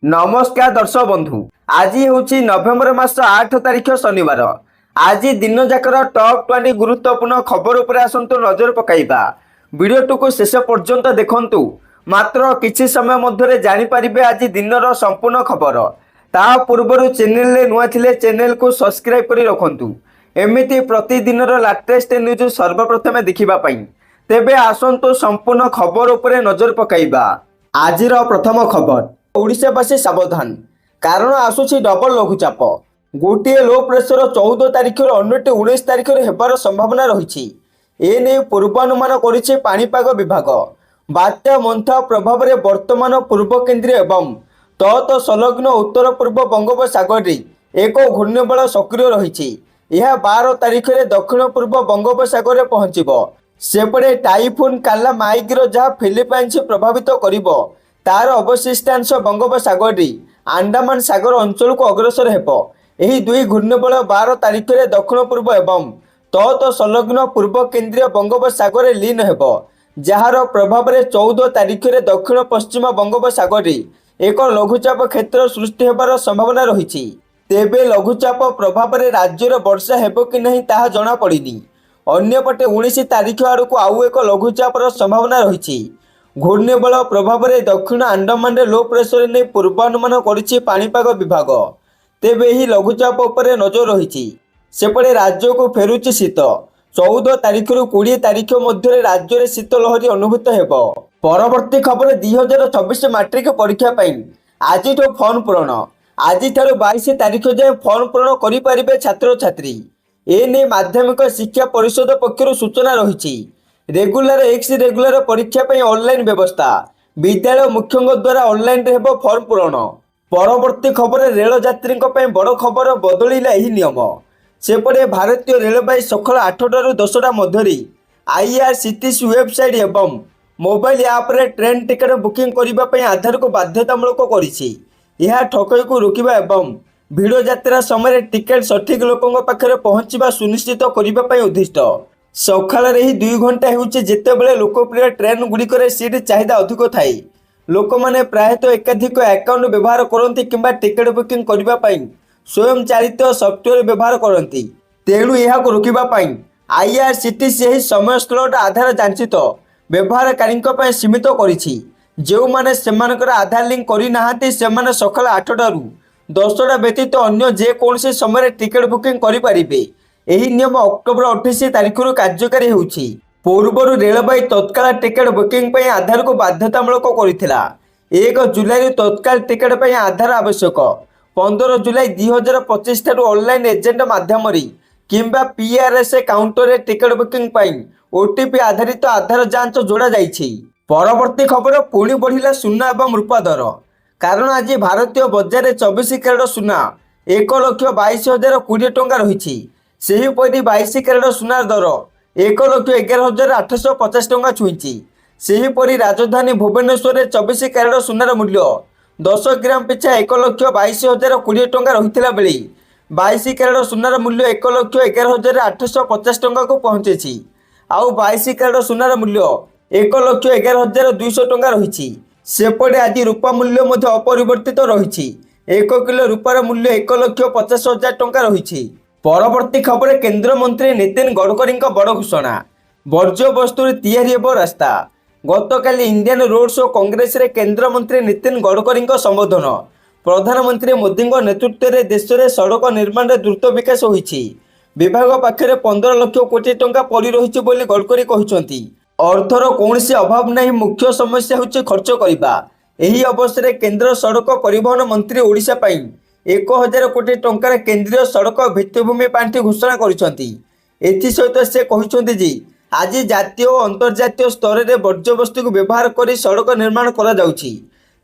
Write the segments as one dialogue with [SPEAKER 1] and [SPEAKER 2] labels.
[SPEAKER 1] नमस्कार दर्शक बंधु। आज हूँ नवेम्बर मास 8 तारिख शनिवार। आज दिन जाकर टॉप 20 गुरुत्वपूर्ण खबर उपर आसतु नजर पकाइबा। वीडियो को शेष पर्यंत देखंतु। मात्र किछि समय मध्य जानिपारे आज दिनर संपूर्ण खबर। ता पूर्व चैनल रे नुआ थिले चैनल को सब्सक्राइब करी रखंतु। एमिति प्रतिदिन लेटेस्ट न्यूज सर्वप्रथम देखिबा पई। तेबे आसंतु संपूर्ण खबर उपरे नजर पकाइबा। आजिर प्रथम खबर, ओडिशावासी सावधान कारण आसुछि डबल लघुचाप। गोटे लो प्रेसर 14 तारिख अन्यटी 19 तारिख हेबार संभावना रही। एने पूर्वानुमान करिछि पाणीपाग विभाग। बात्या मंथा प्रभाव में वर्तमान पूर्व केन्द्रीय एवं तत संलग्न उत्तर पूर्व बंगोपसागर एक घूर्णिबल सक्रिय रही। यह 12 तारिख में दक्षिण पूर्व बंगोपसागर में पहुंचब। सेपटे टाइफुन काला माइग्र जहाँ फिलिपाइन्स प्रभावित करिबो तार अवशिष्टांश बंगोपसागर आंडामान सागर अंचल को अग्रसर हेबो। एही दुई घूर्णिबल 12 तारिख में दक्षिण पूर्व एवं तत संलग्न पूर्व केन्द्रीय बंगोपसागर लीन हेबो। जार प्रभाव में 14 तारिख में दक्षिण पश्चिम बंगोपसागर एक लघुचाप क्षेत्र सृष्टि हेबार संभावना रही। तेबे लघुचाप प्रभाव में राज्यर वर्षा हेबो कि नहीं ताहा जणा पड़िनी। अन्यपटे 19 तारिख आड़क आउ एक लघुचापर संभावना रही। घूर्णिबल प्रभाव में दक्षिण आंडमान लो प्रेसर नहीं पूर्वानुमान करिछि पाणीपाग विभाग। तेबे यही लघुचाप उपरे नजर रही। सेपटे राज्य को फेरुछि शीत। 14 तारिख रु 20 तारिख मध्य राज्य में शीत लहरी अनुभूत हेब। परवर्ती खबर, 2024 मैट्रिक परीक्षा आज फर्म पूरण। आज 22 तारिख जाए फर्म पूरण करें छात्र छात्री। एने माध्यमिक शिक्षा परिषद पक्षर सूचना रही। रेगुलर एक्स रेगुलर परीक्षा ऑनलाइन व्यवस्था। विद्यालय मुख्यों द्वारा ऑनलाइन हेब फर्म पूरण। परवर्ती खबर, रेल यात्री बड़ खबर, बदलिला यही नियम। सेपटे भारतीय रेलवे सकाल 8 ରୁ 10ଟା मध्य आईआरसीटीसी वेबसाइट एवं मोबाइल ऐप रे ट्रेन टिकट बुकिंग करने आधार को बाध्यतामूलक करिछि। यह ठकई को रोकवा एवं भिड़ यात्रा समय टिकेट सठिक लोकों पाखे पहुंचवा सुनिश्चित करने उद्दिष्ट। सकाल 2 घंटा होते लोकप्रिय ट्रेन गुड़िक सीट चाहिदा अधिक थाए। लोक मैंने प्रायतः एकाधिक अकाउंट व्यवहार करती कि टिकेट बुकिंग करने स्वयं चालित सफ्टवेयर व्यवहार करती। तेणु यह रोकने आईआरसीटीसी समय स्लॉट आधार जांचित व्यवहारकारी सीमित करिछि। जो माने सेमानकर आधार लिंक करि से सकाल 8 ରୁ 10ଟା व्यतीत अन्य जेकोसी समय टिकेट बुकिंग करें। यही नियम अक्टोबर 28 तारिख कार्यकारी होउछि। पूर्वर रेलवे तत्काल टिकेट बुकिंग आधार को बाध्यतामूलक करथिला। 1 जुलाई तत्काल टिकेट आधार आवश्यक। 15 जुलाई 2025 ठारू ऑनलाइन एजेंट माध्यम किंबा पीआरएस काउंटर रे टिकेट बुकिंग ओटीपी आधारित आधार जांच जोड़ा जाइछि। परवर्ती खबर, पुणी बढ़िला सुना एवं रूपा दर। कारण आज भारतीय बजार में 24 कैरेट सुना 1,22,020 टंका रही। सेहीपरि 22 कैरेट सुनार दर 1,11,850 टंका छुईची। सेहीपरि राजधानी भुवनेश्वर में 24 कैरेट सुनार मूल्य 10 ग्राम पिछा 1,22,020 टंका रही बेले 22 कैरेट सुनार मूल्य 1,11,850 टंका को पहुंची। आउ 22 कैरेट सुनार मूल्य 1,11,200 टंका रही। सेपटे आज रूपा मूल्य मध्य अपरिवर्तित रही। 1 किलो रूपार मूल्य 1,50,000 टंका रही। परवर्ती खबर, केंद्र मंत्री नितिन गडकरी बड़ घोषणा। वर्ज्य वस्तु तैयारी हेब रास्ता। गतकाली इंडियन रोड शो कांग्रेस रे केंद्र मंत्री नितिन गडकरी संबोधन। प्रधानमंत्री मोदी नेतृत्व में देश में सड़क निर्माण द्रुत विकास होइछि। विभाग पाखे 15 लाख कोटी टंका पड़ी रही बोली गडकरी कहते। अर्थर कौन अभाव नहीं, मुख्य समस्या होछि खर्च करने। यही अवसर में केंद्र सड़क परिवहन मंत्री ओडिशा 1,000 कोटी टंकार केंद्रीय सड़क भित्तिभूमि पांठि घोषणा करिसेंती। एथिसहित से कहते जे आज जातीय और अंतर्जातीय स्तर में वर्ज्यवस्तु को व्यवहार कर सड़क निर्माण करा जाउछि।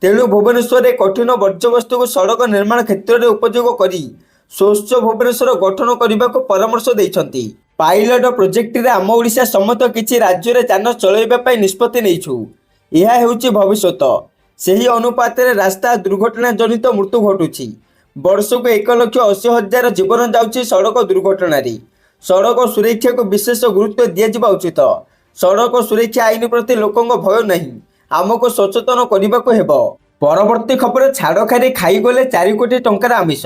[SPEAKER 1] तेणु भुवनेश्वर में कठिन वर्ज्यवस्तु को सड़क निर्माण क्षेत्र में उपयोग करी स्वच्छ भुवनेश्वर गठन करने को परामर्श देइछंती। पायलट प्रोजेक्ट रे आम ओडिशा समेत किछि राज्य रे यान चलाइबा निष्पत्ति नेइछु। यह हेउछि भविष्यत। सही अनुपात रे रास्ता दुर्घटना जनित मृत्यु घटुछि। वर्ष को 1,80,000 जीवन जाउछि सड़क दुर्घटना। सड़क सुरक्षा को विशेष गुरुत्व दिया उचित। सड़क सुरक्षा आईन प्रति लोकों भय नहीं, आमको सचेतन करने को हेब। ପରବର୍ତ୍ତୀ ଖବର ଛାଡ଼ଖାରି ଖାଇଗଲେ 4 କୋଟି ଟଙ୍କାର ଆମିଷ।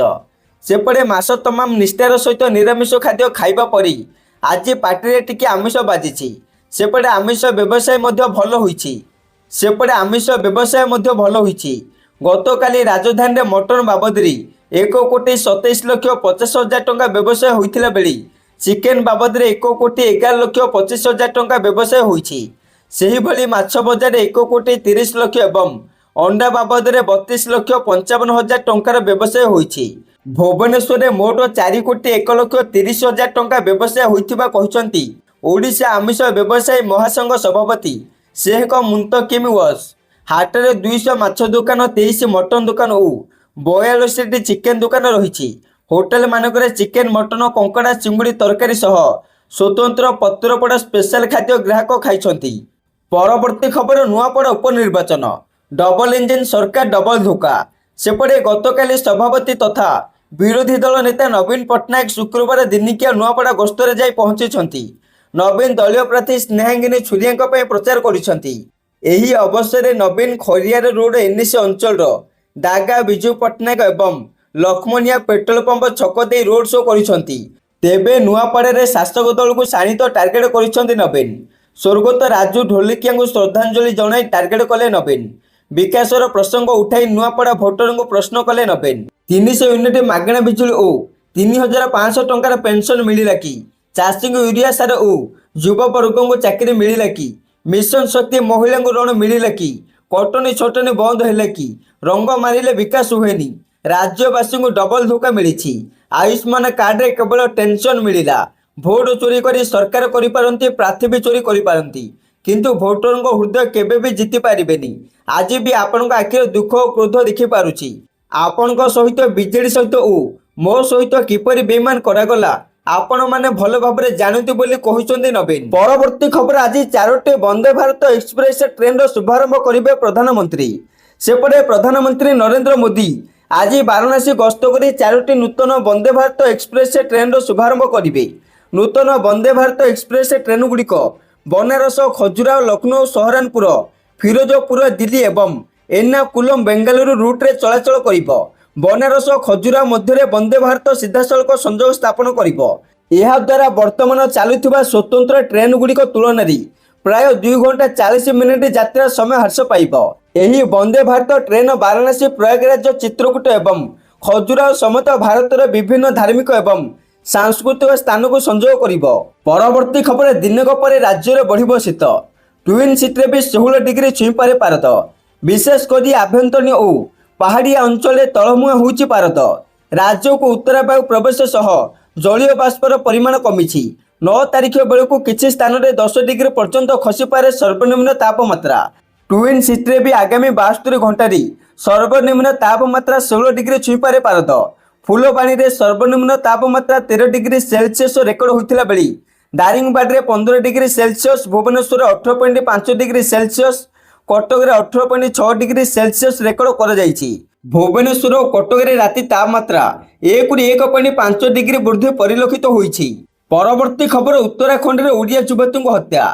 [SPEAKER 1] ସେପଟେ ମାସ ତମାମ ନିଷ୍ଠାର ସହିତ ନିରାମିଷ ଖାଦ୍ୟ ଖାଇବା ପରେ ଆଜି ପାଟିରେ ଟିକେ ଆମିଷ ବାଜିଛି। ସେପଟେ ଆମିଷ ବ୍ୟବସାୟ ମଧ୍ୟ ଭଲ ହୋଇଛି। ଗତକାଲି ରାଜଧାନୀରେ ମଟନ ବାବଦରେ 1,27,50,000 ଟଙ୍କା ବ୍ୟବସାୟ ହୋଇଥିଲା ବେଳେ ଚିକେନ ବାବଦରେ 1,11,25,000 ଟଙ୍କା ବ୍ୟବସାୟ ହୋଇଛି। ସେହିଭଳି ମାଛ ବଜାରରେ 1,30,00,000 ଏବଂ ଅଣ୍ଡା ବାବଦରେ 32,55,000 ଟଙ୍କାର ବ୍ୟବସାୟ ହୋଇଛି। ଭୁବନେଶ୍ୱରରେ ମୋଟ 4,01,30,000 ଟଙ୍କା ବ୍ୟବସାୟ ହୋଇଥିବା କହିଛନ୍ତି ଓଡ଼ିଶା ଆମିଷ ବ୍ୟବସାୟୀ ମହାସଂଘ ସଭାପତି ଶେଖ ମୁନ୍ତକିମ ୱସ। ହାଟରେ 200 ମାଛ ଦୋକାନ, 23 ମଟନ ଦୋକାନ ଓ 42ଟି ଚିକେନ ଦୋକାନ ରହିଛି। ହୋଟେଲ ମାନଙ୍କରେ ଚିକେନ, ମଟନ, କଙ୍କଡ଼ା, ଚିଙ୍ଗୁଡ଼ି ତରକାରୀ ସହ ସ୍ୱତନ୍ତ୍ର ପତ୍ରପୋଡ଼ା ସ୍ପେଶାଲ ଖାଦ୍ୟ ଗ୍ରାହକ ଖାଇଛନ୍ତି। ପରବର୍ତ୍ତୀ ଖବର ନୂଆପଡ଼ା ଉପନିର୍ବାଚନ। ଡବଲ ଇଞ୍ଜିନ ସରକାର ଡବଲ ଧୋକା। ସେପଟେ ଗତକାଲି ସଭାପତି ତଥା ବିରୋଧୀ ଦଳ ନେତା ନବୀନ ପଟ୍ଟନାୟକ ଶୁକ୍ରବାର ଦିନିକିଆ ନୂଆପଡ଼ା ଗସ୍ତରେ ଯାଇ ପହଞ୍ଚିଛନ୍ତି। ନବୀନ ଦଳୀୟ ପ୍ରାର୍ଥୀ ସ୍ନେହାଙ୍ଗିନୀ ଛୁରିଆଙ୍କ ପାଇଁ ପ୍ରଚାର କରିଛନ୍ତି। ଏହି ଅବସରରେ ନବୀନ ଖରିଆର ରୋଡ ଏନ୍ଏସି ଅଞ୍ଚଳର ଦାଗା ବିଜୁ ପଟ୍ଟନାୟକ ଏବଂ ଲକ୍ଷ୍ମଣିଆ ପେଟ୍ରୋଲ ପମ୍ପ ଛକ ଦେଇ ରୋଡ ଶୋ କରିଛନ୍ତି। ତେବେ ନୂଆପଡ଼ାରେ ଶାସକ ଦଳକୁ ଶାଣିତ ଟାର୍ଗେଟ କରିଛନ୍ତି ନବୀନ। ସ୍ୱର୍ଗତ ରାଜୁ ଢୋଲିକିଆଙ୍କୁ ଶ୍ରଦ୍ଧାଞ୍ଜଳି ଜଣାଇ ଟାର୍ଗେଟ କଲେ ନବୀନ। ବିକାଶର ପ୍ରସଙ୍ଗ ଉଠାଇ ନୂଆପଡ଼ା ଭୋଟରଙ୍କୁ ପ୍ରଶ୍ନ କଲେ ନବୀନ। 300 ୟୁନିଟ୍ ମାଗଣା ବିଜୁଳି ଓ 3,500 ଟଙ୍କାର ପେନସନ ମିଳିଲା କି? ଚାଷୀଙ୍କୁ ୟୁରିଆ ସାର ଓ ଯୁବବର୍ଗଙ୍କୁ ଚାକିରି ମିଳିଲା କି? ମିଶନ ଶକ୍ତି ମହିଳାଙ୍କୁ ଋଣ ମିଳିଲା କି? କଟନୀ ଛଟନୀ ବନ୍ଦ ହେଲା କି? ରଙ୍ଗ ମାରିଲେ ବିକାଶ ହୁଏନି। ରାଜ୍ୟବାସୀଙ୍କୁ ଡବଲ ଧୋକା ମିଳିଛି। ଆୟୁଷ୍ମାନ କାର୍ଡରେ କେବଳ ଟେନସନ ମିଳିଲା। ଭୋଟ ଚୋରି କରି ସରକାର କରିପାରନ୍ତି, ପ୍ରାର୍ଥୀ ବି ଚୋରି କରିପାରନ୍ତି, କିନ୍ତୁ ଭୋଟରଙ୍କ ହୃଦୟ କେବେ ବି ଜିତି ପାରିବେନି। ଆଜି ବି ଆପଣଙ୍କ ଆଖିରେ ଦୁଃଖ ଓ କ୍ରୋଧ ଦେଖିପାରୁଛି। ଆପଣଙ୍କ ସହିତ ବିଜେଡି ସହିତ ଓ ମୋ ସହିତ କିପରି ବେଇମାନ କରାଗଲା ଆପଣମାନେ ଭଲ ଭାବରେ ଜାଣନ୍ତି ବୋଲି କହୁଛନ୍ତି ନବୀନ। ପରବର୍ତ୍ତୀ ଖବର ଆଜି 4ଟି ବନ୍ଦେ ଭାରତ ଏକ୍ସପ୍ରେସ ଟ୍ରେନର ଶୁଭାରମ୍ଭ କରିବେ ପ୍ରଧାନମନ୍ତ୍ରୀ। ସେପଟେ ପ୍ରଧାନମନ୍ତ୍ରୀ ନରେନ୍ଦ୍ର ମୋଦି ଆଜି ବାରାଣସୀ ଗସ୍ତ କରି 4ଟି ନୂତନ ବନ୍ଦେ ଭାରତ ଏକ୍ସପ୍ରେସ ଟ୍ରେନର ଶୁଭାରମ୍ଭ କରିବେ। ନୂତନ ବନ୍ଦେ ଭାରତ ଏକ୍ସପ୍ରେସ ଟ୍ରେନଗୁଡ଼ିକ ବନାରସ, ଖଜୁରାହୋ, ଲକ୍ଷ୍ନୌ, ସହରାନପୁର, ଫିରୋଜପୁର, ଦିଲ୍ଲୀ ଏବଂ ଏର୍ଣ୍ଣାକୁଲମ, ବେଙ୍ଗାଲୁରୁ ରୁଟ୍ରେ ଚଳାଚଳ କରିବ। ବନାରସ ଓ ଖଜୁରାହୋ ମଧ୍ୟରେ ବନ୍ଦେ ଭାରତ ସିଧାସଳଖ ସଂଯୋଗ ସ୍ଥାପନ କରିବ। ଏହାଦ୍ୱାରା ବର୍ତ୍ତମାନ ଚାଲୁଥିବା ସ୍ୱତନ୍ତ୍ର ଟ୍ରେନଗୁଡ଼ିକ ତୁଳନାରେ ପ୍ରାୟ 2 ଘଣ୍ଟା 40 ମିନିଟ୍ ଯାତ୍ରା ସମୟ ହ୍ରାସ ପାଇବ। ଏହି ବନ୍ଦେ ଭାରତ ଟ୍ରେନ ବାରାଣସୀ, ପ୍ରୟାଗରାଜ, ଚିତ୍ରକୂଟ ଏବଂ ଖଜୁରାହୋ ସମେତ ଭାରତର ବିଭିନ୍ନ ଧାର୍ମିକ ଏବଂ ସାଂସ୍କୃତିକ ସ୍ଥାନକୁ ସଂଯୋଗ କରିବ। ପରବର୍ତ୍ତୀ ଖବର ଦିନକ ପରେ ରାଜ୍ୟରେ ବଢ଼ିବ ଶୀତ। ଟ୍ୱିନ୍ ସିଟିରେ ବି 16 ଡିଗ୍ରୀ ଛୁଇଁପାରେ ପାରଦ। ବିଶେଷ କରି ଆଭ୍ୟନ୍ତରୀଣ ଓ ପାହାଡ଼ିଆ ଅଞ୍ଚଳରେ ତଳମୁହାଁ ହେଉଛି ପାରଦ। ରାଜ୍ୟକୁ ଉତ୍ତର ବାୟୁ ପ୍ରବେଶ ସହ ଜଳୀୟ ବାଷ୍ପର ପରିମାଣ କମିଛି। 9 ତାରିଖ ବେଳକୁ କିଛି ସ୍ଥାନରେ 10 ଡିଗ୍ରୀ ପର୍ଯ୍ୟନ୍ତ ଖସିପାରେ ସର୍ବନିମ୍ନ ତାପମାତ୍ରା। ଟ୍ୱିନ୍ ସିଟିରେ ବି ଆଗାମୀ 72 ଘଣ୍ଟାରେ ସର୍ବନିମ୍ନ ତାପମାତ୍ରା 16 ଡିଗ୍ରୀ ଛୁଇଁପାରେ ପାରଦ। ଫୁଲବାଣୀରେ ସର୍ବନିମ୍ନ ତାପମାତ୍ରା 13 ଡିଗ୍ରୀ ସେଲସିୟସ୍ ରେକର୍ଡ ହୋଇଥିଲା ବେଳେ ଦାରିଙ୍ଗବାଡ଼ିରେ 15 ଡିଗ୍ରୀ ସେଲସିୟସ୍, ଭୁବନେଶ୍ୱରରେ 18.5 ଡିଗ୍ରୀ ସେଲସିୟସ୍, କଟକରେ 18.6 ଡିଗ୍ରୀ ସେଲସିୟସ୍ ରେକର୍ଡ କରାଯାଇଛି। ଭୁବନେଶ୍ୱର ଓ କଟକରେ ରାତି ତାପମାତ୍ରା 1ରୁ 1.5 ଡିଗ୍ରୀ ବୃଦ୍ଧି ପରିଲକ୍ଷିତ ହୋଇଛି। ପରବର୍ତ୍ତୀ ଖବର ଉତ୍ତରାଖଣ୍ଡରେ ଓଡ଼ିଆ ଯୁବତୀଙ୍କୁ ହତ୍ୟା।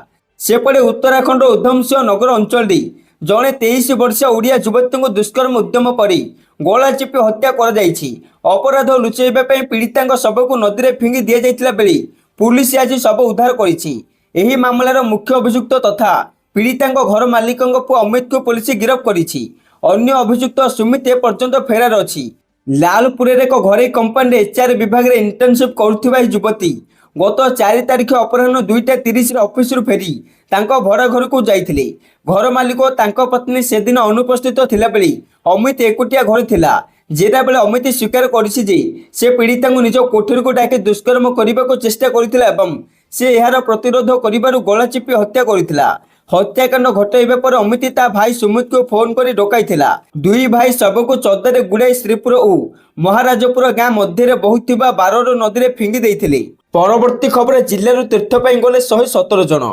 [SPEAKER 1] ସେପଟେ ଉତ୍ତରାଖଣ୍ଡର ଉଧମସିଂହ ନଗର ଅଞ୍ଚଳରେ ଜଣେ 23 ବର୍ଷୀୟ ଓଡ଼ିଆ ଯୁବତୀଙ୍କୁ ଦୁଷ୍କର୍ମ ଉଦ୍ୟମ ପରେ ଗଳା ଚିପି ହତ୍ୟା କରାଯାଇଛି। ଅପରାଧ ଲୁଚାଇବା ପାଇଁ ପୀଡ଼ିତାଙ୍କ ଶବକୁ ନଦୀରେ ଫିଙ୍ଗି ଦିଆଯାଇଥିଲା ବେଳେ ପୁଲିସ ଆଜି ଶବ ଉଦ୍ଧାର କରିଛି। ଏହି ମାମଲାର ମୁଖ୍ୟ ଅଭିଯୁକ୍ତ ତଥା ପୀଡ଼ିତାଙ୍କ ଘର ମାଲିକଙ୍କ ପୁଅ ଅମିତଙ୍କୁ ପୁଲିସ ଗିରଫ କରିଛି। ଅନ୍ୟ ଅଭିଯୁକ୍ତ ସୁମିତ ଏପର୍ଯ୍ୟନ୍ତ ଫେରାର ଅଛି। ଲାଲପୁରରେ ଏକ ଘରୋଇ କମ୍ପାନୀରେ HR ବିଭାଗରେ ଇଣ୍ଟର୍ନସିପ୍ କରୁଥିବା ଏହି ଯୁବତୀ ଗତ 4 ତାରିଖ ଅପରାହ୍ନ 2ଟା 30ରେ ଅଫିସରୁ ଫେରି ତାଙ୍କ ଭଡ଼ା ଘରକୁ ଯାଇଥିଲେ। ଘର ମାଲିକ ଓ ତାଙ୍କ ପତ୍ନୀ ସେଦିନ ଅନୁପସ୍ଥିତ ଥିଲାବେଳେ ଅମିତ ଏକୁଟିଆ ଘରେ ଥିଲା। ଜେରା ବେଳେ ଅମିତ ସ୍ୱୀକାର କରିଛି ଯେ ସେ ପୀଡ଼ିତାଙ୍କୁ ନିଜ କୋଠରୀକୁ ଡାକି ଦୁଷ୍କର୍ମ କରିବାକୁ ଚେଷ୍ଟା କରିଥିଲା ଏବଂ ସେ ଏହାର ପ୍ରତିରୋଧ କରିବାରୁ ଗଳା ଚିପି ହତ୍ୟା କରିଥିଲା। ହତ୍ୟାକାଣ୍ଡ ଘଟାଇବା ପରେ ଅମିତ ତା ଭାଇ ସୁମିତଙ୍କୁ ଫୋନ କରି ଡକାଇଥିଲା। ଦୁଇ ଭାଇ ଶବକୁ ଚଦରରେ ଗୁଡ଼ାଇ ଶ୍ରୀପୁର ଓ ମହାରାଜପୁର ଗାଁ ମଧ୍ୟରେ ବହୁଥିବା ବାରର ନଦୀରେ ଫିଙ୍ଗି ଦେଇଥିଲେ। ପରବର୍ତ୍ତୀ ଖବର ଜିଲ୍ଲାରୁ ତୀର୍ଥ ପାଇଁ ଗଲେ 117 ଜଣ,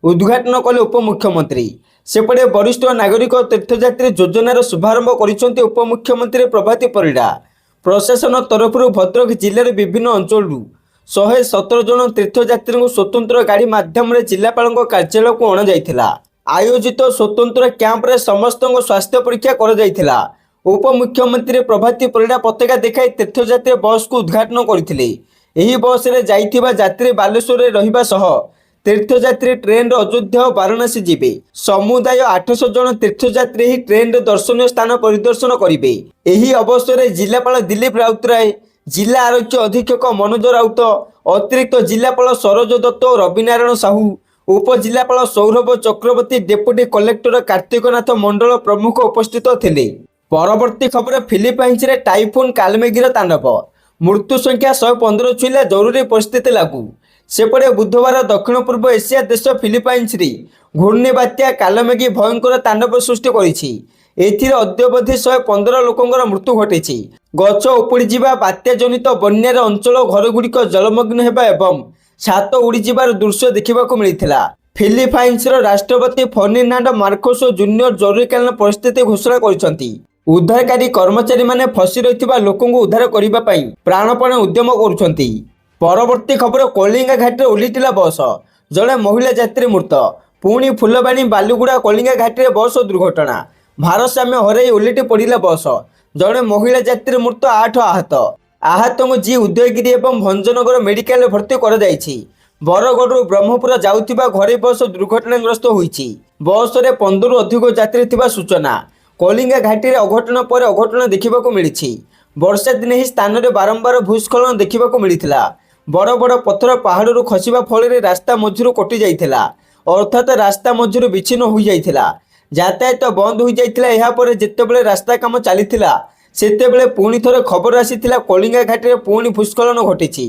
[SPEAKER 1] ଉଦ୍ଘାଟନ କଲେ ଉପମୁଖ୍ୟମନ୍ତ୍ରୀ। ସେପଟେ ବରିଷ୍ଠ ନାଗରିକ ତୀର୍ଥଯାତ୍ରୀ ଯୋଜନାର ଶୁଭାରମ୍ଭ କରିଛନ୍ତି ଉପମୁଖ୍ୟମନ୍ତ୍ରୀ ପ୍ରଭାତୀ ପରିଡ଼ା। ପ୍ରଶାସନ ତରଫରୁ ଭଦ୍ରକ ଜିଲ୍ଲାର ବିଭିନ୍ନ ଅଞ୍ଚଳରୁ 117 ଜଣ ତୀର୍ଥଯାତ୍ରୀଙ୍କୁ ସ୍ୱତନ୍ତ୍ର ଗାଡ଼ି ମାଧ୍ୟମରେ ଜିଲ୍ଲାପାଳଙ୍କ କାର୍ଯ୍ୟାଳୟକୁ ଅଣାଯାଇଥିଲା। आयोजित स्वतंत्र कैंप्रे समस्त स्वास्थ्य परीक्षा कर उपमुख्यमंत्री प्रभाती परिड़ा पताका देखाई तीर्थयात्री बस को उद्घाटन करते। बस रे जाइथिबा यात्री बालेश्वर रे रहिबा सह तीर्थयात्री ट्रेन अयोध्या और वाराणसी जीवे। समुदाय 800 जन तीर्थयात्री ही ट्रेन रे दर्शनीय स्थान परिदर्शन करेंगे। यही अवसर में जिलापाल दिलीप राउतराय, जिला आरक्षी अधीक्षक मनोज राउत, अतिरिक्त जिलापाल सरोज दत्त और रविनारायण साहू, उपजिलापाल सौरभ चक्रवर्ती, डेप्यूटी कलेक्टर कार्तिकनाथ मंडल प्रमुख उपस्थित थिले। परवर्ती खबर फिलिपाइन्स रे टाइफोन कालमेघीर तांडव, मृत्यु संख्या 115 छुईला, जरूरी परिस्थिति लागू। सेपटे बुधवार दक्षिण पूर्व एशिया देश फिलिपाइन्स रे घूर्णी बात्या कालमेघी भयंकर तांडव सृष्टि करिछि। एथिरे अद्यावधि 115 लोकंकर मृत्यु घटिछि। गछ उपुड़ी जिबा, बात्या जनित बन्यार अंचल घरगुड़िक जलमग्न हेबा एवं छात उड़ी जिबार दृश्य देखिबाकू मिलिथिला। फिलिपाइन्स राष्ट्रपति फर्डिनांड मार्कोस जूनियर जरूरीकालीन परिस्थिति घोषणा करिसंती। उद्धारकारी कर्मचारी माने फसी रहिथिबा लोकंकु उद्धार करिबा पई प्राणपणे उद्यम करुछंती। परवर्ती खबर कलिंगा घाटी ओलिटिला बस, जड़े महिला यात्री मृत। पुणी फुलबाणी बालुगुड़ा कलिंगा घाटी बस दुर्घटना, भारसाम्य हरई ओलिटी पड़ा बस, जड़े महिला यात्री मृत, 8 आहत। आहत को जी उदयगिरी और भंजनगर मेडिकल भर्ती कर बरगढ़ ब्रह्मपुर जाउथिबा घरे बस दुर्घटनाग्रस्त होईछि। बस रे 15 रु अधिक यात्री थिबा सूचना। कलिंगा घाटी रे अघटन पर अघटन देखिबाकू मिलिछि। वर्षा दिन ही स्थान रे बारंबार भूस्खलन देखिबाकू मिलिथिला। बड़ बड़ पत्थर पहाड़ू खसिबा फल रास्ता मझिरु कटि जाइथिला, अर्थात रास्ता मझिरु विच्छिन्न हो जाइथिला। यातायात बंद हो जाइथिला। एहा परे जेतेबेले रास्ता काम चलीथिला सेतेबेले पुणी थरे खबर आसीथिला कलिंगा घाटी रे पुणी भूस्खलन घटिछि।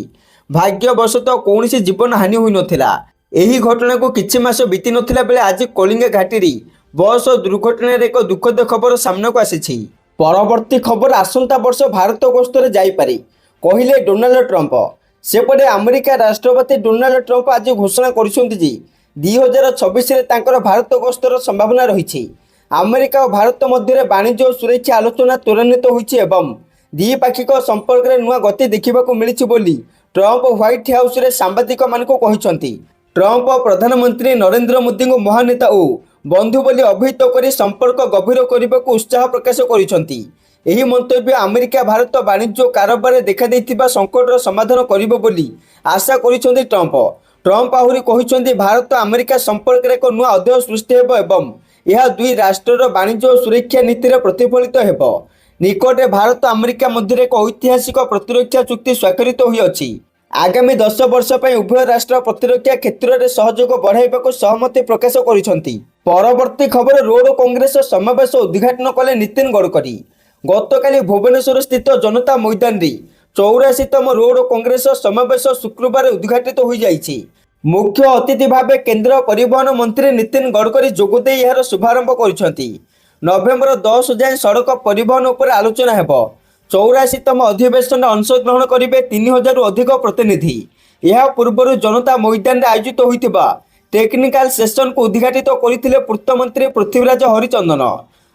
[SPEAKER 1] भाग्यवशतः कौनसी जीवन हानि होई नथिला। एही घटना को किछि मास बीती नथिला बेले आज कलिंगा घाटी रे बस दुर्घटना एक दुखद खबर सामना को आसीछि। परवर्ती खबर आसंता वर्ष भारत गस्तरे जाइपारे कहिले डोनाल्ड ट्रंप। सेपटे अमेरिका राष्ट्रपति डोनाल्ड ट्रंप आज घोषणा करिसेंति जे 2026 रे तांकर भारत गस्तर संभावना रही। अमेरिका और भारत मध्य वाणिज्य और सुरक्षा आलोचना त्वरान्वित होइछि एवं द्विपाक्षिक संपर्क में नुआ गति देखा मिली बोली ट्रंप व्हाइट हाउस रे सांबादिक मानक कहिसंती। ट्रंप प्रधानमंत्री नरेंद्र मोदी को महानेता और बंधु बोली अभिहित कर संपर्क गभीर करने को उत्साह प्रकाश करिसंती। एही मंतव्य अमेरिका भारत वाणिज्य कारोबार देखा देइथिबा संकटर समाधान करिबो बोली आशा करिसंती ट्रंप। ट्रंप आहुरी कहिसंती भारत अमेरिका संपर्क एक नुआ अध्याय सृष्टि हेबो एवं यह दुई राष्ट्रर वाणिज्य और सुरक्षा नीति रे प्रतिफलित हेबो। निकटे भारत अमेरिका मध्य एक ऐतिहासिक प्रतिरक्षा चुक्ति स्वाक्षरित होई अछि। आगामी 10 वर्ष पर उभय राष्ट्र प्रतिरक्षा क्षेत्र में सहयोग बढ़ाइबाक सहमति प्रकाश करिसंती। परवर्ती खबर रोड कांग्रेस समावेश उद्घाटन कले नितिन गडकरी। गतकाली भुवनेश्वर स्थित जनता मैदान रे 84तम रोड कांग्रेस समावेश शुक्रवार उद्घाटित हो जाइछि। मुख्य अतिथि भाव केंद्र परिवहन मंत्री नितिन गडकरी जोगदे यार शुभारंभ करिसंती। नवेम्बर 10 जाए सड़क परिवहन उपर आलोचना हेबो। 84तम अधिवेशन अंशग्रहण करेंगे 3000 रु अधिक प्रतिनिधि। यह पूर्व जनता मैदान में आयोजित होता टेक्निकल सेशन को उद्घाटित करते पूर्तमंत्री पृथ्वीराज हरिचंदन।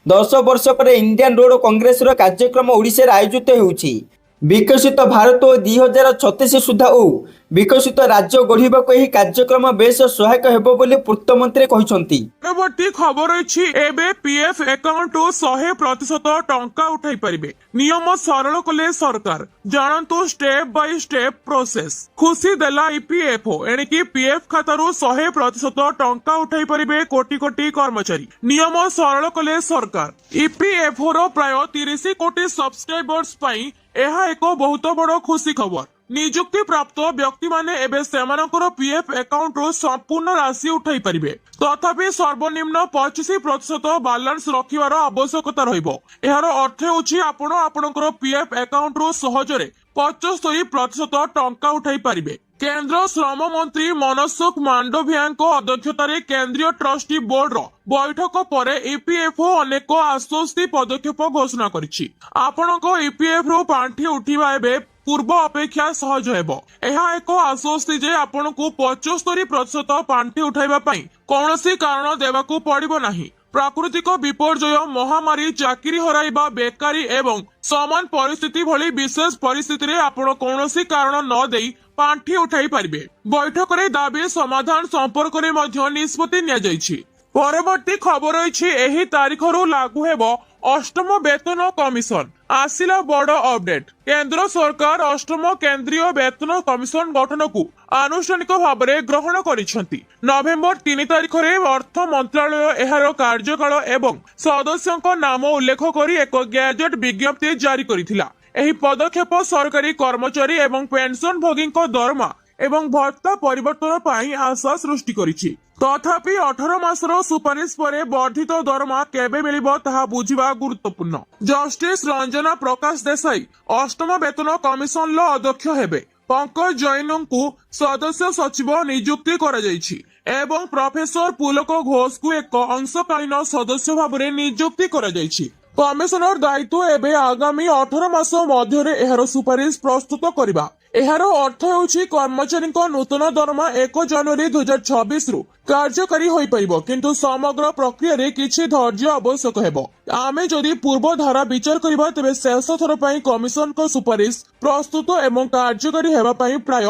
[SPEAKER 1] 10 वर्ष पर इंडियन रोड कांग्रेस कार्यक्रम ओडिशा आयोजित होउछि। विकसित भारत 2036 सुधा और विकसित राज्य गढ़ा यह कार्यक्रम बेस सहायक हेबो बोली पूर्तमंत्री कहिसंती।
[SPEAKER 2] परवर्ती खबर अछि एबे पीएफ अकाउंट 100% टंका उठाई परिबे। नियम सरल कले सरकार, जानतु स्टेप बाय स्टेप प्रोसेस। खुशी देला ईपीएफओ एणिकी पीएफ खातारू 100% टंका उठाई परिबे कोटी कोटी कर्मचारी। नियम सरल कले सरकार। ईपीएफओ रो प्राय 30 कोटी सब्सक्राइबर्स पई एहा एक बहुत बड़ खुशी खबर। नियुक्ति प्राप्त व्यक्ति माने एबे सेमानकर पीएफ अकाउंट रो संपूर्ण राशि उठाई परिबे। तथापि सर्वनिम्न 25% बैलेंस रखिवार आवश्यकता रहिबो। एहार अर्थ होछि आपण आपणकर पीएफ अकाउंट रो सहजरे 75% टंका उठाई परिबे। केंद्र श्रम मंत्री मनसुख मांडवियाଙ୍କ अध्यक्षतार केंद्रीय ट्रस्टी बोर्ड रो बैठक पर ईपीएफओ अनेक आश्वस्ति पदक्षेप घोषणा करिछि। आपणक ईपीएफ रो पांठी उठिबा एबे पूर्व अपेक्षा सहज हेबो। एहा एक आश्वस्ति जे आपणकु 75% पांठी उठाइबा पई कोनोसी कारण देबाकू पड़िबो नाही। प्राकृतिक विपर्यय, महामारी, चाकरी हराइबा, बेकारी एवं समान परिस्थिति भली विशेष परिस्थिति रे आपण कोनोसी कारण न देई पांठी उठाई परिबे। बैठक रे दाबी समाधान संपर्क रे मध्य निष्पत्ति निया जाइछि। ପରବର୍ତ୍ତୀ ଖବର ରହିଛି ଏହି ତାରିଖରୁ ଲାଗୁ ହେବ ଅଷ୍ଟମ ବେତନ କମିଶନ। ଆସିଲା ବଡ ଅପଡେଟ। କେନ୍ଦ୍ର ସରକାର ଅଷ୍ଟମ କେନ୍ଦ୍ରୀୟ ବେତନ କମିଶନ ଗଠନକୁ ଆନୁଷ୍ଠାନିକ ଭାବରେ ଗ୍ରହଣ କରିଛନ୍ତି। ନଭେମ୍ବର 3 ତାରିଖରେ ଅର୍ଥ ମନ୍ତ୍ରାଳୟ ଏହାର କାର୍ଯ୍ୟକାଳ ଏବଂ ସଦସ୍ୟଙ୍କ ନାମ ଉଲ୍ଲେଖ କରି ଏକ ଗ୍ୟାଜେଟ ବିଜ୍ଞପ୍ତି ଜାରି କରିଥିଲା। ଏହି ପଦକ୍ଷେପ ସରକାରୀ କର୍ମଚାରୀ ଏବଂ ପେନସନ ଭୋଗୀଙ୍କ ଦରମା ଏବଂ ଭତ୍ତା ପରିବର୍ତ୍ତନ ପାଇଁ ଆଶା ସୃଷ୍ଟି କରିଛି। ତଥାପି 18 ମାସର ସୁପାରିଶ ପରେ ବର୍ଦ୍ଧିତ ଦରମା କେବେ ମିଳିବ ତାହା ବୁଝିବା ଗୁରୁତ୍ୱପୂର୍ଣ୍ଣ। ଜଷ୍ଟିସ ରଞ୍ଜନା ପ୍ରକାଶ ଦେଶାଇ ଅଷ୍ଟମ ବେତନ କମିଶନର ଅଧ୍ୟକ୍ଷ ହେବେ। ପଙ୍କଜ ଜୈନଙ୍କୁ ସଦସ୍ୟ ସଚିବ ନିଯୁକ୍ତି କରାଯାଇଛି ଏବଂ ପ୍ରଫେସର ପୁଲକ ଘୋଷଙ୍କୁ ଏକ ଅଂଶକାଳୀନ ସଦସ୍ୟ ଭାବରେ ନିଯୁକ୍ତି କରାଯାଇଛି। କମିଶନର ଦାୟିତ୍ୱ ଏବେ ଆଗାମୀ 18 ମାସ ମଧ୍ୟରେ ଏହାର ସୁପାରିଶ ପ୍ରସ୍ତୁତ କରିବା। ଏହାର ଅର୍ଥ ହେଉଛି କର୍ମଚାରୀଙ୍କ ନୂତନ ଦରମା 1 ଜାନୁଆରୀ 2026 ରୁ କାର୍ଯ୍ୟକାରୀ ହୋଇପାରିବ, କିନ୍ତୁ ସମଗ୍ର ପ୍ରକ୍ରିୟାରେ କିଛି ଧୈର୍ଯ୍ୟ ଆବଶ୍ୟକ ହେବ। ଆମେ ଯଦି ପୂର୍ବ ଧାରା ବିଚାର କରିବା ତେବେ ଶେଷ ଥର ପାଇଁ କମିଶନଙ୍କ ସୁପାରିଶ ପ୍ରସ୍ତୁତ ଏବଂ କାର୍ଯ୍ୟକାରୀ ହେବା ପାଇଁ ପ୍ରାୟ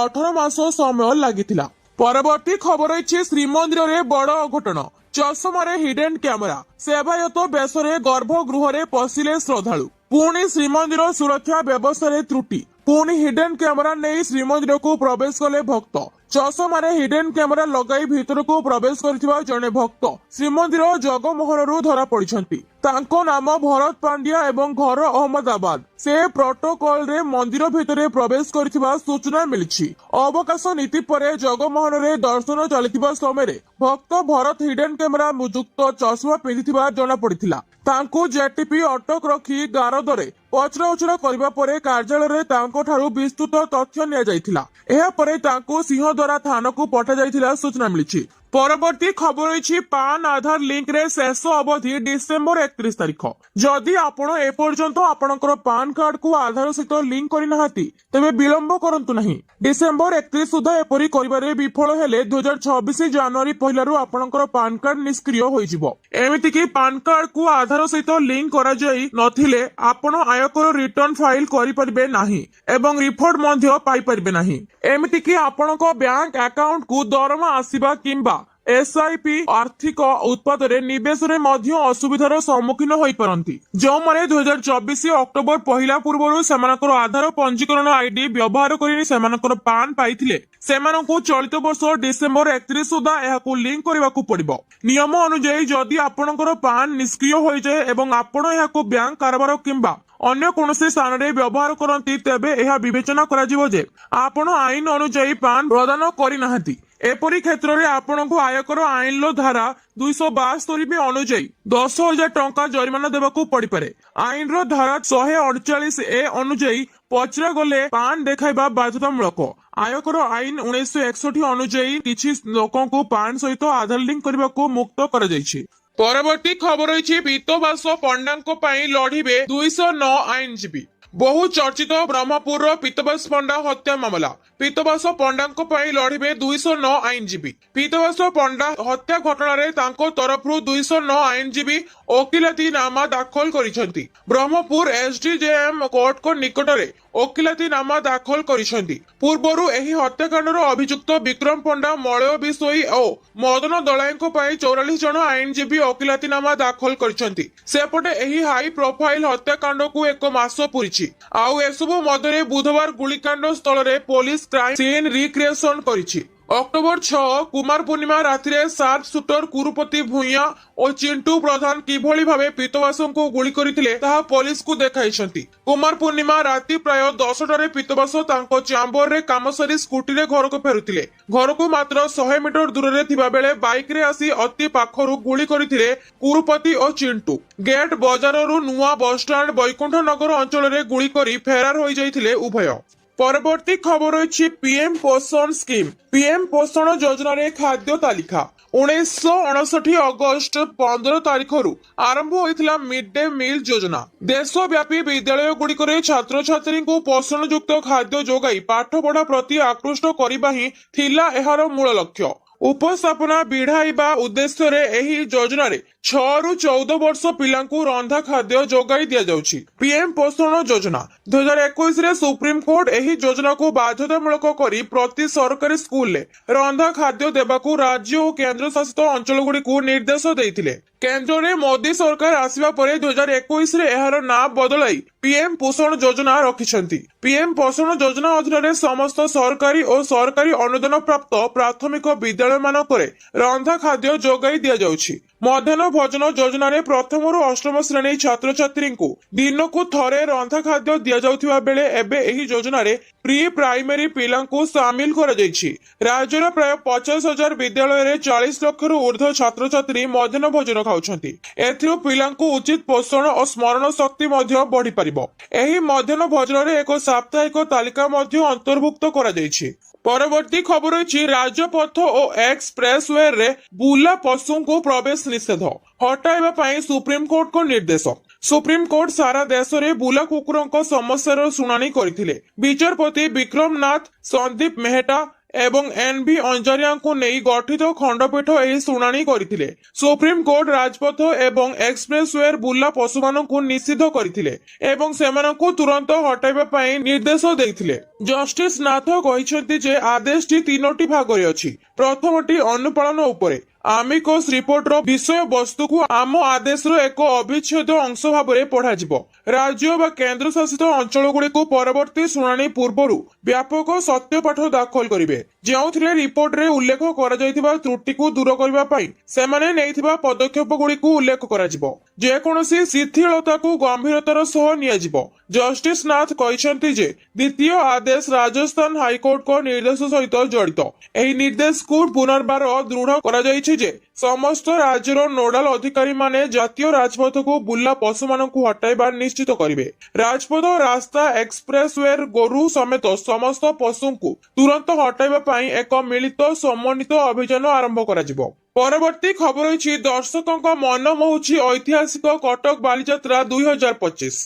[SPEAKER 2] 18 ମାସ ସମୟ ଲାଗିଥିଲା। ପରବର୍ତ୍ତୀ ଖବର ରହିଛି ଶ୍ରୀମନ୍ଦିରରେ ବଡ ଅଘଟଣ। ଚଷମାରେ ହିଡେନ କ୍ୟାମେରା। ସେବାୟତ ବେଶରେ ଗର୍ଭଗୃହରେ ପଶିଲେ ଶ୍ରଦ୍ଧାଳୁ। ପୁଣି ଶ୍ରୀମନ୍ଦିର ସୁରକ୍ଷା ବ୍ୟବସ୍ଥାରେ ତ୍ରୁଟି। ପୁଣି ହିଡେନ କ୍ୟାମେରା ନେଇ ଶ୍ରୀମନ୍ଦିରକୁ ପ୍ରବେଶ କଲେ ଭକ୍ତ। ଚଷମାରେ ହିଡେନ କ୍ୟାମେରା ଲଗାଇ ଭିତରକୁ ପ୍ରବେଶ କରିଥିବା ଜଣେ ଭକ୍ତ ଶ୍ରୀମନ୍ଦିର ଜଗମୋହନରୁ ଧରା ପଡିଛନ୍ତି। ତାଙ୍କ ନାମ ଭରତ ପାଣ୍ଡିଆ ଏବଂ ଘର ଅହମ୍ମଦାବାଦ। ସେ ପ୍ରୋଟୋକଲରେ ମନ୍ଦିର ଭିତରେ ପ୍ରବେଶ କରିଥିବା ସୂଚନା ମିଳିଛି। ଅବକାଶ ନୀତି ପରେ ଜଗମୋହନରେ ଦର୍ଶନ ଚାଲିଥିବା ସମୟରେ ଭକ୍ତ ଭରତ ହିଡେନ କ୍ୟାମେରା ଯୁକ୍ତ ଚଷମା ପିନ୍ଧିଥିବା ଜଣାପଡିଥିଲା। ତାଙ୍କୁ ଜେଟିପି ଅଟକ ରଖି ଗାରଦରେ ପଚରାଉଚରା କରିବା ପରେ କାର୍ଯ୍ୟାଳୟରେ ତାଙ୍କଠାରୁ ବିସ୍ତୃତ ତଥ୍ୟ ନିଆଯାଇଥିଲା। ଏହାପରେ ତାଙ୍କୁ ସିଂହଦ୍ୱାର ଥାନାକୁ ପଠାଯାଇଥିଲା ସୂଚନା ମିଳିଛି। ପରବର୍ତ୍ତୀ ଖବର ରହିଛି ପାନ୍ ଆଧାର ଲିଙ୍କରେ ଶେଷ ଅବଧି ଡିସେମ୍ବର 31 ତାରିଖ। ଯଦି ଆପଣ ଏପର୍ଯ୍ୟନ୍ତ ଆପଣଙ୍କର ପାନ୍ କାର୍ଡକୁ ଆଧାର ସହିତ ଲିଙ୍କ କରିନାହାନ୍ତି ତେବେ ବିଳମ୍ବ କରନ୍ତୁ ନାହିଁ। ଡିସେମ୍ବର 31 ସୁଦ୍ଧା ଏପରି କରିବାରେ ବିଫଳ ହେଲେ 2026 ଜାନୁଆରୀ 1ରୁ ଆପଣଙ୍କର ପାନ୍ କାର୍ଡ ନିଷ୍କ୍ରିୟ ହୋଇଯିବ। ଏମିତିକି ପାନ୍ କାର୍ଡକୁ ଆଧାର ସହିତ ଲିଙ୍କ କରାଯାଇ ନଥିଲେ ଆପଣ ଆୟକର ରିଟର୍ଣ୍ଣ ଫାଇଲ କରିପାରିବେ ନାହିଁ ଏବଂ ରିଫଣ୍ଡ ମଧ୍ୟ ପାଇପାରିବେ ନାହିଁ। ଏମିତିକି ଆପଣଙ୍କ ବ୍ୟାଙ୍କ ଆକାଉଣ୍ଟକୁ ଦରମା ଆସିବା କିମ୍ବା SIP ଆର୍ଥିକ ଉତ୍ପାଦରେ ନିବେଶରେ ମଧ୍ୟ ଅସୁବିଧାର ସମ୍ମୁଖୀନ ହୋଇପାରନ୍ତି। ଯେଉଁମାନେ 2024 ଅକ୍ଟୋବର 1 ପୂର୍ବରୁ ସେମାନଙ୍କର ଆଧାର ପଞ୍ଜୀକରଣ ଆଇଡି ବ୍ୟବହାର କରି ସେମାନଙ୍କର ପାନ୍ ପାଇଥିଲେ ସେମାନଙ୍କୁ ଚଳିତ ବର୍ଷ ଡିସେମ୍ବର 31 ସୁଦ୍ଧା ଏହାକୁ ଲିଙ୍କ କରିବାକୁ ପଡିବ। ନିୟମ ଅନୁଯାୟୀ ଯଦି ଆପଣଙ୍କର ପାନ୍ ନିଷ୍କ୍ରିୟ ହୋଇଯାଏ ଏବଂ ଆପଣ ଏହାକୁ ବ୍ୟାଙ୍କ କାରବାର କିମ୍ବା ଅନ୍ୟ କୌଣସି ସ୍ଥାନରେ ବ୍ୟବହାର କରନ୍ତି ତେବେ ଏହା ବିବେଚନା କରାଯିବ ଯେ ଆପଣ ଆଇନ ଅନୁଯାୟୀ ପାନ୍ ପ୍ରଦାନ କରିନାହାନ୍ତି। ଏପରି କ୍ଷେତ୍ରରେ ଆପଣଙ୍କୁ ଆୟକର ଆଇନର ଧାରା 272 ଅନୁଯାୟୀ 10,000 ଟଙ୍କା ଜରିମାନା ଦେବାକୁ ପଡିପାରେ। ଆଇନର ଧାରା 148A ଅନୁଯାୟୀ ପଚରା ଗଲେ ପାନ୍ ଦେଖାଇବା ବାଧ୍ୟତାମୂଳକ। ଆୟକର ଆଇନ 1961 ଅନୁଯାୟୀ କିଛି ଲୋକଙ୍କୁ ପାନ୍ ସହିତ ଆଧାର ଲିଙ୍କ କରିବାକୁ ମୁକ୍ତ କରାଯାଇଛି। ପରବର୍ତ୍ତୀ ଖବର ରହିଛି ପୀତବାସ ପଣ୍ଡାଙ୍କ ପାଇଁ ଲଢିବେ 209 ଆଇନଜୀବୀ। ବହୁ ଚର୍ଚ୍ଚିତ ବ୍ରହ୍ମପୁରର ପୀତବାସ ପଣ୍ଡା ହତ୍ୟା ମାମଲା। ପୀତବାସ ପଣ୍ଡାଙ୍କ ପାଇଁ ଲଢିବେ 209 ଆଇନଜୀବୀ। ପୀତବାସ ପଣ୍ଡା ହତ୍ୟା ଘଟଣାରେ ତାଙ୍କ ତରଫରୁ 209 ଆଇନଜୀବୀ ଓକିଲାତିନାମା ଦାଖଲ କରିଛନ୍ତି। ବ୍ରହ୍ମପୁର SDJM କୋର୍ଟଙ୍କ ନିକଟରେ ଓକିଲାତିନାମା ଦାଖଲ କରିଛନ୍ତି। ପୂର୍ବରୁ ଏହି ହତ୍ୟାକାଣ୍ଡର ଅଭିଯୁକ୍ତ ବିକ୍ରମ ପଣ୍ଡା, ମଳୟ ବିଷୋଇ ଓ ମଦନ ଦଳାଇଙ୍କ ପାଇଁ 44 ଜଣ ଆଇନଜୀବୀ ଓକିଲାତିନାମା ଦାଖଲ କରିଛନ୍ତି। ସେପଟେ ଏହି ହାଇ ପ୍ରୋଫାଇଲ ହତ୍ୟାକାଣ୍ଡକୁ 1 ମାସ ପୂରିଛି। ଆଉ ଏସବୁ ମଧ୍ୟରେ ବୁଧବାର ଗୁଳିକାଣ୍ଡ ସ୍ଥଳରେ ପୋଲିସ କ୍ରାଇମ ସିନ୍ ରିକ୍ରିଏସନ କରିଛି। ଅକ୍ଟୋବର 6 କୁମାର ପୂର୍ଣ୍ଣିମା ରାତିରେ ସାର୍ପ ସୁଟର କୁରୁପତି ଭୂଇଁଆ ଓ ଚିଣ୍ଟୁ ପ୍ରଧାନ କିଭଳି ଭାବେ ପୀତବାସଙ୍କୁ ଗୁଳି କରିଥିଲେ ତାହା ପୋଲିସକୁ ଦେଖାଇଛନ୍ତି। କୁମାର ପୂର୍ଣ୍ଣିମା ରାତି ପ୍ରାୟ 10ଟାରେ ପୀତବାସ ତାଙ୍କ ଚାମ୍ବରରେ କାମ ସାରି ସ୍କୁଟିରେ ଘରକୁ ଫେରୁଥିଲେ। ଘରକୁ ମାତ୍ର 100 ମିଟର ଦୂରରେ ଥିବା ବେଳେ ବାଇକରେ ଆସି ଅତି ପାଖରୁ ଗୁଳି କରିଥିଲେ କୁରୁପତି ଓ ଚିଣ୍ଟୁ। ଗେଟ୍ ବଜାରରୁ ନୂଆ ବସଷ୍ଟାଣ୍ଡ ବୈକୁଣ୍ଠ ନଗର ଅଞ୍ଚଳରେ ଗୁଳି କରି ଫେରାର ହୋଇଯାଇଥିଲେ ଉଭୟ। ପରବର୍ତ୍ତୀ ଖବର ରହିଛି PM ପୋଷଣ ସ୍କିମ୍। PM ପୋଷଣ ଯୋଜନାରେ ଖାଦ୍ୟ ତାଲିକା। 1959 ଅଗଷ୍ଟ 15 ତାରିଖରୁ ଆରମ୍ଭ ହୋଇଥିଲା ମିଡ୍ ଡେ ମିଲ୍ ଯୋଜନା। ଦେଶବ୍ୟାପୀ ବିଦ୍ୟାଳୟ ଗୁଡିକରେ ଛାତ୍ରଛାତ୍ରୀଙ୍କୁ ପୋଷଣଯୁକ୍ତ ଖାଦ୍ୟ ଯୋଗାଇ ପାଠପଢା ପ୍ରତି ଆକୃଷ୍ଟ କରିବା ହିଁ ଥିଲା ଏହାର ମୂଳ ଲକ୍ଷ୍ୟ। ଉପସ୍ଥାପନା ବଢାଇବା ଉଦ୍ଦେଶ୍ୟରେ ଏହି ଯୋଜନାରେ 6 ରୁ 14 ବର୍ଷ ପିଲାଙ୍କୁ ରନ୍ଧା ଖାଦ୍ୟ ଯୋଗାଇ ଦିଆଯାଉଛି। ପିଏମ ପୋଷଣ ଯୋଜନା 2021ରେ ସୁପ୍ରିମକୋର୍ଟ ଏହି ଯୋଜନାକୁ ବାଧ୍ୟତାମୂଳକ କରି ପ୍ରତି ସରକାରୀ ସ୍କୁଲରେ ରନ୍ଧା ଖାଦ୍ୟ ଦେବାକୁ ରାଜ୍ୟ ଓ କେନ୍ଦ୍ରଶାସିତ ଅଞ୍ଚଳଗୁଡ଼ିକୁ ନିର୍ଦ୍ଦେଶ ଦେଇଥିଲେ। କେନ୍ଦ୍ରରେ ମୋଦି ସରକାର ଆସିବା ପରେ 2021ରେ ଏହାର ନାଁ ବଦଳାଇ ପିଏମ ପୋଷଣ ଯୋଜନା ରଖିଛନ୍ତି। ପିଏମ ପୋଷଣ ଯୋଜନା ଅଧୀନରେ ସମସ୍ତ ସରକାରୀ ଓ ସରକାରୀ ଅନୁଦାନ ପ୍ରାପ୍ତ ପ୍ରାଥମିକ ବିଦ୍ୟାଳୟ ମାନଙ୍କରେ ରନ୍ଧା ଖାଦ୍ୟ ଯୋଗାଇ ଦିଆଯାଉଛି। ମଧ୍ୟାହ୍ନ ଭୋଜନ ଯୋଜନାରେ ପ୍ରଥମରୁ ଅଷ୍ଟମ ଶ୍ରେଣୀ ଛାତ୍ରଛାତ୍ରୀଙ୍କୁ ଦିନକୁ ଥରେ ରନ୍ଧା ଖାଦ୍ୟ ଦିଆଯାଉଥିବା ବେଳେ ଏବେ ଏହି ଯୋଜନାରେ ପ୍ରି ପ୍ରାଇମେରୀ ପିଲାଙ୍କୁ ସାମିଲ କରାଯାଇଛି। ରାଜ୍ୟର ପ୍ରାୟ 50,000 ବିଦ୍ୟାଳୟରେ 40 ଲକ୍ଷରୁ ଉର୍ଦ୍ଧ୍ୱ ଛାତ୍ରଛାତ୍ରୀ ମଧ୍ୟାହ୍ନ ଭୋଜନ ଖାଉଛନ୍ତି। ଏଥିରୁ ପିଲାଙ୍କୁ ଉଚିତ ପୋଷଣ ଓ ସ୍ମରଣ ଶକ୍ତି ମଧ୍ୟ ବଢିପାରିବ। ଏହି ମଧ୍ୟାହ୍ନ ଭୋଜନରେ ଏକ ସାପ୍ତାହିକ ତାଲିକା ମଧ୍ୟ ଅନ୍ତର୍ଭୁକ୍ତ କରାଯାଇଛି। ପରବର୍ତ୍ତୀ ଖବର ରହିଛି ରାଜପଥ ଓ ଏକ୍ସପ୍ରେସ ୱେରେ ବୁଲା ପଶୁଙ୍କୁ ପ୍ରବେଶ ନିଷେଧ ହଟାଇବା ପାଇଁ ସୁପ୍ରିମକୋର୍ଟଙ୍କ ନିର୍ଦ୍ଦେଶ। ସୁପ୍ରିମକୋର୍ଟ ସାରା ଦେଶରେ ବୁଲା କୁକୁରଙ୍କ ସମସ୍ୟାର ଶୁଣାଣି କରିଥିଲେ। ବିଚାରପତି ବିକ୍ରମ ନାଥ, ସନ୍ଦୀପ ମେହେଟା ଏବଂ ଏନ୍.ଭି. ଅଞ୍ଜାରିଆଙ୍କୁ ନେଇ ଗଠିତ ଖଣ୍ଡପୀଠ ଏହି ଶୁଣାଣି କରିଥିଲେ। ସୁପ୍ରିମକୋର୍ଟ ରାଜପଥ ଏବଂ ଏକ୍ସପ୍ରେସ ୱେର ବୁଲା ପଶୁମାନଙ୍କୁ ନିଷିଦ୍ଧ କରିଥିଲେ ଏବଂ ସେମାନଙ୍କୁ ତୁରନ୍ତ ହଟାଇବା ପାଇଁ ନିର୍ଦ୍ଦେଶ ଦେଇଥିଲେ। ଜଷ୍ଟିସ ନାଥ କହିଛନ୍ତି ଯେ ଆଦେଶଟି 3ଟି ଭାଗରେ ଅଛି। ପ୍ରଥମଟି ଅନୁପାଳନ ଉପରେ। ଆମିକସ୍ ରିପୋର୍ଟର ବିଷୟବସ୍ତୁକୁ ଆମ ଆଦେଶର ଏକ ଅବିଚ୍ଛେଦ ଅଂଶ ଭାବରେ ପଢାଯିବ। ରାଜ୍ୟ ବା କେନ୍ଦ୍ରଶାସିତ ଅଞ୍ଚଳଗୁଡ଼ିକୁ ପରବର୍ତ୍ତୀ ଶୁଣାଣି ପୂର୍ବରୁ ବ୍ୟାପକ ସତ୍ୟପାଠ ଦାଖଲ କରିବେ, ଯେଉଁଥିରେ ରିପୋର୍ଟରେ ଉଲ୍ଲେଖ କରାଯାଇଥିବା ତ୍ରୁଟିକୁ ଦୂର କରିବା ପାଇଁ ସେମାନେ ନେଇଥିବା ପଦକ୍ଷେପଗୁଡ଼ିକୁ ଉଲ୍ଲେଖ କରାଯିବ। ଯେକୌଣସି ଶିଥିଳତାକୁ ଗମ୍ଭୀରତାର ସହ ନିଆଯିବ। ଜଷ୍ଟିସ ନାଥ କହିଛନ୍ତି ଯେ ଦ୍ୱିତୀୟ ଆଦେଶ ରାଜସ୍ଥାନ ହାଇକୋର୍ଟଙ୍କ ନିର୍ଦ୍ଦେଶ ସହିତ ଜଡିତ। ଏହି ନିର୍ଦ୍ଦେଶକୁ ପୁନର୍ବାର ଦୃଢ କରାଯାଇଛି ଯେ ସମସ୍ତ ରାଜ୍ୟର ନୋଡାଲ ଅଧିକାରୀମାନେ ଜାତୀୟ ରାଜପଥକୁ ବୁଲା ପଶୁମାନଙ୍କୁ ହଟାଇବା ନିଶ୍ଚିତ କରିବେ। ରାଜପଥ, ରାସ୍ତା, ଏକ୍ସପ୍ରେସ ୱେର ଗୋରୁ ସମେତ ସମସ୍ତ ପଶୁଙ୍କୁ ତୁରନ୍ତ ହଟାଇବା ପାଇଁ ଏକ ମିଳିତ ସମନ୍ୱିତ ଅଭିଯାନ ଆରମ୍ଭ କରାଯିବ। ପରବର୍ତ୍ତୀ ଖବର ରହିଛି ଦର୍ଶକଙ୍କ ମନ ମୋହୁଛି ଐତିହାସିକ କଟକ ବାଲିଯାତ୍ରା 2025।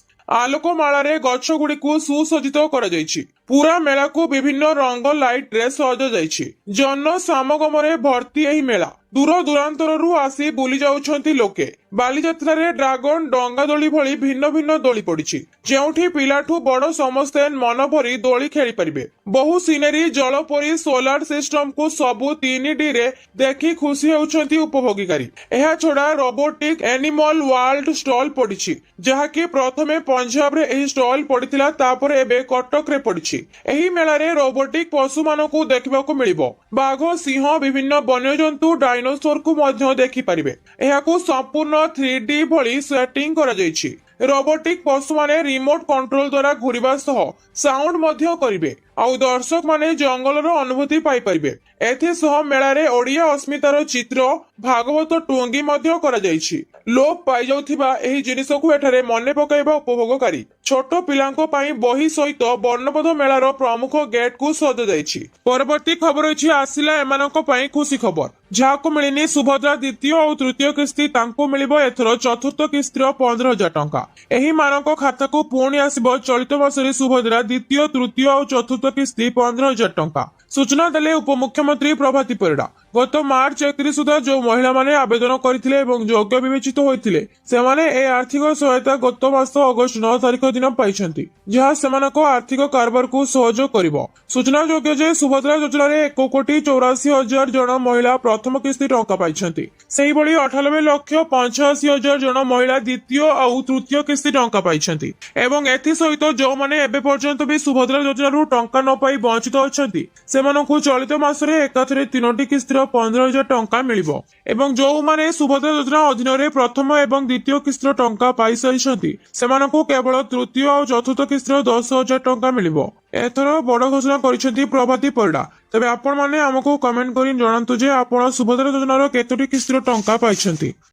[SPEAKER 2] ଆଲୋକମାଳାରେ ଗଛଗୁଡ଼ିକୁ ସୁସଜ୍ଜିତ କରାଯାଇଛି। ପୁରା ମେଳାକୁ ବିଭିନ୍ନ ରଙ୍ଗ ଲାଇଟରେ ସଜାଯାଇଛି। ଜନ ସମାଗମରେ ଭର୍ତ୍ତି ଏହି ମେଳା। ଦୂର ଦୂରାନ୍ତରରୁ ଆସି ବୁଲି ଯାଉଛନ୍ତି ଲୋକେ। ବାଲିଯାତ୍ରାରେ ଡ୍ରାଗନ, ଡଙ୍ଗା ଦୋଳି ଭଳି ଭିନ୍ନ ଭିନ୍ନ ଦୋଳି ପଡିଛି, ଯେଉଁଠି ପିଲାଠୁ ବଡ ସମସ୍ତେ ମନ ଭରି ଦୋଳି ଖେଳିପାରିବେ। ବହୁ ସିନେରୀ, ଜଳପରୀ, ସୋଲାର ସିଷ୍ଟମକୁ ସବୁ 3Dରେ ଦେଖି ଖୁସି ହେଉଛନ୍ତି ଉପଭୋଗୀକାରୀ। ଏହା ଛଡା ରୋବୋଟିକ ଏନିମଲ ୱାର୍ଲଡ ଷ୍ଟଲ ପଡିଛି, ଯାହାକି ପ୍ରଥମେ ପଞ୍ଜାବରେ ଏହି ଷ୍ଟଲ ପଡିଥିଲା, ତାପରେ ଏବେ କଟକରେ ପଡିଛି। ଏହି ମେଳାରେ ରୋବୋଟିକ ପଶୁମାନଙ୍କୁ ଦେଖିବାକୁ ମିଳିବ। ବାଘ, ସିଂହ, ବିଭିନ୍ନ ବନ୍ୟଜନ୍ତୁ, ଡାଇନୋସରକୁ ମଧ୍ୟ ଦେଖିପାରିବେ। ଏହାକୁ ସମ୍ପୂର୍ଣ୍ଣ 3D ଭଳି ସେଟିଂ କରାଯାଇଛି। ରୋବୋଟିକ ପଶୁମାନେ ରିମୋଟ କଣ୍ଟ୍ରୋଲ ଦ୍ୱାରା ଘୁରିବା ସହ ସାଉଣ୍ଡ ମଧ୍ୟ କରିବେ, ଆଉ ଦର୍ଶକ ମାନେ ଜଙ୍ଗଲର ଅନୁଭୂତି ପାଇପାରିବେ। ଏଥିସହ ମେଳାରେ ଓଡ଼ିଆ ଅସ୍ମିତାର ଚିତ୍ର, ଭାଗବତ ଟୁଙ୍ଗି ମଧ୍ୟ କରାଯାଇଛି। ଲୋପ ପାଇଯାଉଥିବା ଏହି ଜିନିଷକୁ ଏଠାରେ ମନେ ପକାଇବା ଉପଭୋଗକାରୀ। ଛୋଟ ପିଲାଙ୍କ ପାଇଁ ବହି ସହିତ ବର୍ଣ୍ଣବୋଧ ମେଳାର ପ୍ରମୁଖ ଗେଟକୁ ସଜାଯାଇଛି। ପରବର୍ତ୍ତୀ ଖବର ରହିଛି ଆସିଲା ଏମାନଙ୍କ ପାଇଁ ଖୁସି ଖବର। ଯାହାକୁ ମିଳିନି ସୁଭଦ୍ରା ଦ୍ୱିତୀୟ ଓ ତୃତୀୟ କିସ୍ତି, ତାଙ୍କୁ ମିଳିବ ଏଥର ଚତୁର୍ଥ କିସ୍ତିର 15,000 ଟଙ୍କା। ଏହି ମାନଙ୍କ ଖାତାକୁ ପୁଣି ଆସିବ ଚଳିତ ମାସରେ ସୁଭଦ୍ରା ଦ୍ୱିତୀୟ, ତୃତୀୟ ଓ ଚତୁର୍ଥ କିସ୍ତି 15,000 ଟଙ୍କା। ସୂଚନା ଦେଲେ ଉପମୁଖ୍ୟମନ୍ତ୍ରୀ ପ୍ରଭାତୀ ପରିଡ଼ା। ଗତ ମାର୍ଚ୍ଚ 31 ସୁଦ୍ଧା ଯେଉଁ ମହିଳାମାନେ ଆବେଦନ କରିଥିଲେ ଏବଂ ଯୋଗ୍ୟ ବିବେଚିତ ହୋଇଥିଲେ, ସେମାନେ ଏ ଆର୍ଥିକ ସହାୟତା ଗତ ମାସ ଅଗଷ୍ଟ 9 ତାରିଖ ଦିନ ପାଇଛନ୍ତି, ଯାହା ସେମାନଙ୍କ ଆର୍ଥିକ କାରବାରକୁ ସହଯୋଗ କରିବ। ସୂଚନାଯୋଗ୍ୟ ଯେ ସୁଭଦ୍ରା ଯୋଜନାରେ 1,84,000 ଜଣ ମହିଳା ପ୍ରଥମ କିସ୍ତି ଟଙ୍କା ପାଇଛନ୍ତି। ସେହିଭଳି 98,85,000 ଜଣ ମହିଳା ଦ୍ୱିତୀୟ ଆଉ ତୃତୀୟ କିସ୍ତି ଟଙ୍କା ପାଇଛନ୍ତି ଏବଂ ଏଥିସହିତ ଯେଉଁମାନେ ଏବେ ପର୍ଯ୍ୟନ୍ତ ବି ସୁଭଦ୍ରା ଯୋଜନାରୁ ଟଙ୍କା ନ ପାଇ ବଞ୍ଚିତ ଅଛନ୍ତି, ସେମାନଙ୍କୁ ଚଳିତ ମାସରେ ଏକାଥରେ 3ଟି କିସ୍ତିର 15,000 ଟଙ୍କା ମିଳିବ ଏବଂ ଯେଉଁମାନେ ସୁଭଦ୍ରା ଯୋଜନା ଅଧୀନରେ ପ୍ରଥମ ଏବଂ ଦ୍ୱିତୀୟ କିସ୍ତିର ଟଙ୍କା ପାଇସାରିଛନ୍ତି, ସେମାନଙ୍କୁ କେବଳ ତୃତୀୟ ଆଉ ଚତୁର୍ଥ କିସ୍ତିର 10,000 ଟଙ୍କା ମିଳିବ। ଏଥର ବଡ ଘୋଷଣା କରିଛନ୍ତି ପ୍ରଭାତୀ ପରିଡ଼ା। ତେବେ ଆପଣମାନେ ଆମକୁ କମେଣ୍ଟ କରି ଜଣାନ୍ତୁ ଯେ ଆପଣ ସୁଭଦ୍ରା ଯୋଜନାର କେତୋଟି କିସ୍ତିର ଟଙ୍କା ପାଇଛନ୍ତି।